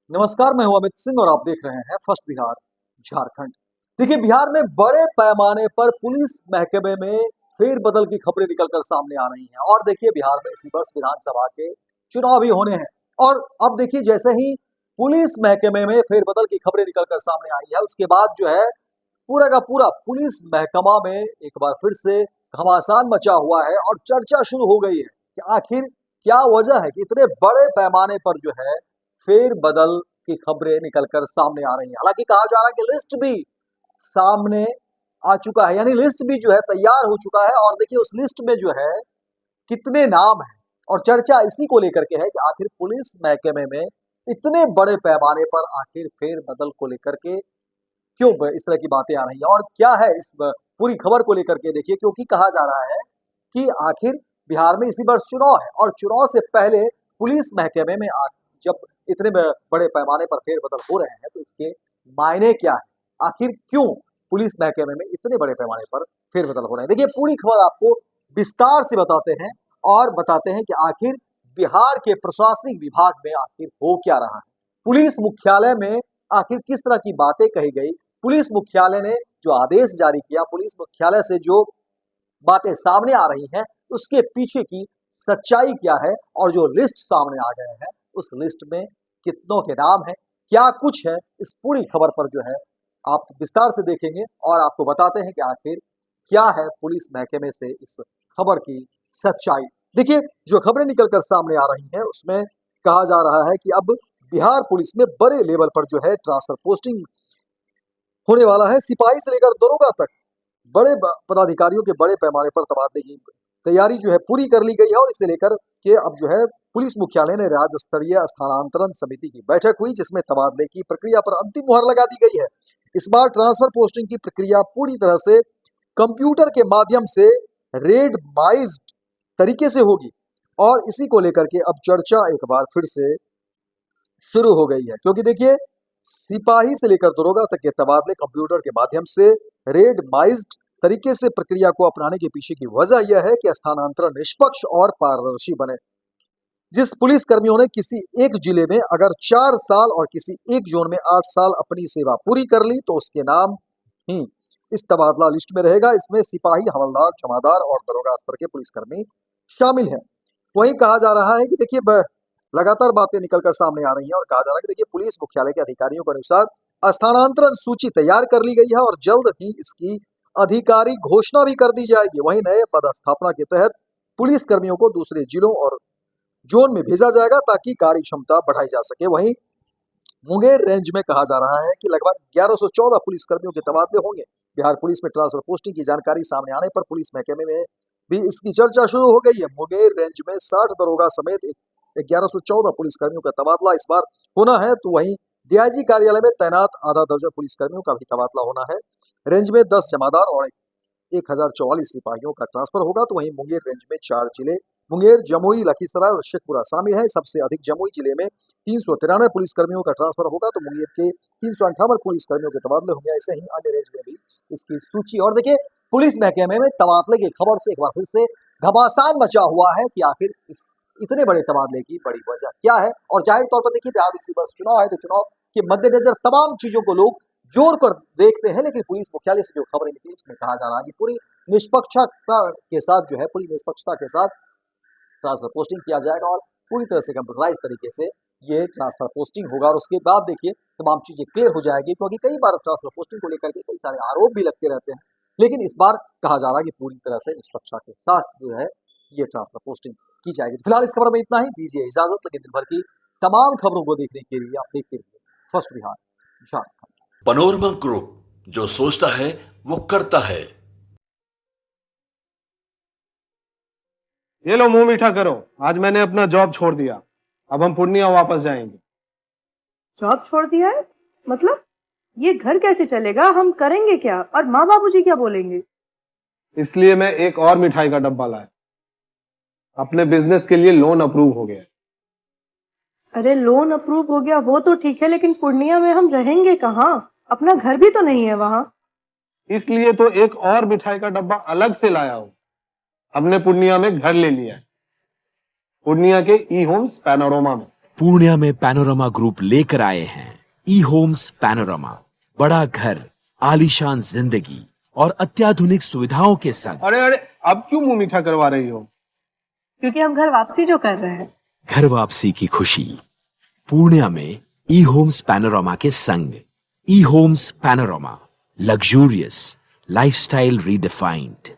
नमस्कार, मैं हूं अमित सिंह और आप देख रहे हैं फर्स्ट बिहार झारखंड। देखिए, बिहार में बड़े पैमाने पर पुलिस महकमे में फेरबदल की खबरें निकलकर सामने आ रही हैं। और देखिए, बिहार में इसी वर्ष विधानसभा के चुनाव भी होने हैं। और अब देखिए, जैसे ही पुलिस महकमे में फेरबदल की खबरें निकलकर सामने आई है, उसके बाद जो है पूरा का पूरा पुलिस महकमा में एक बार फिर से घमासान मचा हुआ है और चर्चा शुरू हो गई है कि आखिर क्या वजह है कि इतने बड़े पैमाने पर जो है फेर बदल की खबरें निकलकर सामने आ रही हैं। हालांकि कहा जा रहा है कि लिस्ट भी सामने आ चुका है, यानी लिस्ट भी जो है तैयार हो चुका है। और देखिए, उस लिस्ट में जो है कितने नाम हैं और चर्चा इसी को लेकर के है कि आखिर पुलिस महकमे में इतने बड़े पैमाने पर आखिर फेर बदल को लेकर के क्यों इस तरह की बातें आ रही हैं और क्या है इस पूरी खबर को लेकर के। देखिए, क्योंकि कहा जा रहा है कि आखिर बिहार में इसी वर्ष चुनाव है और चुनाव से पहले पुलिस महकमे में जब इतने बड़े पैमाने पर फेरबदल हो रहे हैं तो इसके मायने क्या है, आखिर क्यों पुलिस महकमे में इतने बड़े पैमाने पर फेरबदल हो रहे हैं। देखिए, पूरी खबर आपको विस्तार से बताते हैं और बताते हैं कि आखिर बिहार के प्रशासनिक विभाग में आखिर हो क्या रहा है, पुलिस मुख्यालय में आखिर किस तरह की बातें कही गई, पुलिस मुख्यालय ने जो आदेश जारी किया, पुलिस मुख्यालय से जो बातें सामने आ रही हैं, उसके पीछे की सच्चाई क्या है और जो लिस्ट सामने आ गए हैं उस लिस्ट में कितनों के नाम हैं, क्या कुछ है, इस पूरी खबर पर जो है आप विस्तार से देखेंगे और आपको बताते हैं कि आखिर क्या है पुलिस महकमे से इस खबर की सच्चाई। देखिए, जो खबरें निकलकर सामने आ रही हैं उसमें कहा जा रहा है कि अब बिहार पुलिस में बड़े लेवल पर जो है ट्रांसफर पोस्टिंग होने वाला है। सिपाही से लेकर दरोगा तक बड़े पदाधिकारियों के बड़े पैमाने पर तबादले की तैयारी जो है पूरी कर ली गई है। और इसे लेकर के अब जो है पुलिस मुख्यालय ने राज्य स्तरीय स्थानांतरण समिति की बैठक हुई, जिसमें तबादले की प्रक्रिया पर अंतिम मुहर लगा दी गई है। इस बार ट्रांसफर पोस्टिंग की प्रक्रिया पूरी तरह से कंप्यूटर के माध्यम से रेंडमाइज्ड तरीके से होगी और इसी को लेकर के अब चर्चा एक बार फिर से शुरू हो गई है, क्योंकि देखिए, सिपाही से लेकर दरोगा तक के तबादले कंप्यूटर के माध्यम से रेंडमाइज्ड तरीके से प्रक्रिया को अपनाने के पीछे की वजह यह है कि स्थानांतरण निष्पक्ष और पारदर्शी बने। जिस पुलिस कर्मियों ने किसी एक जिले में अगर 4 साल और किसी एक जोन में 8 साल अपनी सेवा पूरी कर ली तो उसके नाम ही इस तबादला लिस्ट में रहेगा। इसमें सिपाही, हवलदार, जमादार और दरोगा स्तर के पुलिसकर्मी शामिल हैं। वहीं कहा जा रहा है कि देखिए, लगातार बातें निकलकर सामने आ रही हैं और कहा जा रहा है कि देखिए, पुलिस मुख्यालय के अधिकारियों के अनुसार स्थानांतरण सूची तैयार कर ली गई है और जल्द ही इसकी आधिकारिक घोषणा भी कर दी जाएगी। वहीं नए पदस्थापना के तहत पुलिस कर्मियों को दूसरे जिलों और जोन में भेजा जाएगा ताकि कार्य क्षमता बढ़ाई जा सके। वहीं मुंगेर रेंज में कहा जा रहा है कि लगभग 1114 पुलिस कर्मियों के तबादले होंगे। बिहार पुलिस में ट्रांसफर पोस्टिंग की जानकारी सामने आने पर पुलिस महकमे में भी इसकी चर्चा शुरू हो गई है। मुंगेर रेंज में 60 दरोगा समेत 1114 पुलिस कर्मियों का तबादला इस बार होना है, तो वहीं डीआईजी कार्यालय में तैनात आधा दर्जन पुलिस कर्मियों का भी तबादला होना है। रेंज में 10 जमादार और 1044 सिपाहियों का ट्रांसफर होगा। तो वहीं मुंगेर रेंज में 4 जिले मुंगेर, जमुई, लखीसराय और शेखपुरा शामिल है। सबसे अधिक जमुई जिले में 393 पुलिस कर्मियों का ट्रांसफर होगा, तो मुंगेर के 358 पुलिस कर्मियों के तबादले होंगे। ऐसे ही अन्य रेंज में भी इसकी सूची। और देखिए, पुलिस महकमे में तबादले की खबर से एक बार फिर से घमासान मचा हुआ है कि आखिर इस इतने बड़े तबादले की बड़ी वजह क्या है। और जाहिर तौर पर देखिए, बिहार इसी वर्ष चुनाव है तो चुनाव के मद्देनजर तमाम चीजों को लोग जोर कर देखते हैं। लेकिन पुलिस मुख्यालय से जो खबरें निकली उसमें कहा जा रहा है कि पूरी निष्पक्षता के साथ जो है पूरी निष्पक्षता के साथ ट्रांसफर पोस्टिंग किया जाएगा और पूरी तरह से कंप्यूटराइज तरीके से ये ट्रांसफर पोस्टिंग होगा। और उसके बाद देखिए, तमाम चीजें क्लियर हो जाएगी, क्योंकि कई बार ट्रांसफर पोस्टिंग को लेकर के कई सारे आरोप भी लगते रहते हैं। लेकिन इस बार कहा जा रहा है कि पूरी तरह से निष्पक्षता के साथ जो है ये ट्रांसफर पोस्टिंग की जाएगी। फिलहाल इस खबर में इतना ही, दीजिए इजाजत। लेकिन दिन भर की तमाम खबरों को देखने के लिए आप देखते रहिए first Bihar Jharkhand. Panorama group, जो सोचता है वो करता है। ये लो, मुंह मीठा करो। आज मैंने अपना जॉब छोड़ दिया, अब हम पूर्णिया वापस जाएंगे। जॉब छोड़ दिया है? मतलब ये घर कैसे चलेगा? हम करेंगे क्या? और माँ बाबूजी क्या बोलेंगे? इसलिए मैं एक और मिठाई का डब्बा लाया। अपने बिजनेस के लिए लोन अप्रूव हो गया। अरे, लोन अप्रूव हो गया वो तो ठीक है, लेकिन पूर्णिया में हम रहेंगे कहाँ? अपना घर भी तो नहीं है वहां। इसलिए तो एक और मिठाई का डब्बा अलग से लाया हूं। हमने पूर्णिया में घर ले लिया है, पूर्णिया के ई होम्स पैनोरमा में। पूर्णिया में पैनोरमा ग्रुप लेकर आए हैं ई होम्स पैनोरमा। बड़ा घर, आलीशान जिंदगी और अत्याधुनिक सुविधाओं के संग। अरे अरे, अब क्यों मुंह मीठा करवा रही हो? क्योंकि हम घर वापसी जो कर रहे हैं। घर वापसी की खुशी पूर्णिया में ई होम्स पैनोरमा के संग। ई Homes Panorama, luxurious lifestyle redefined.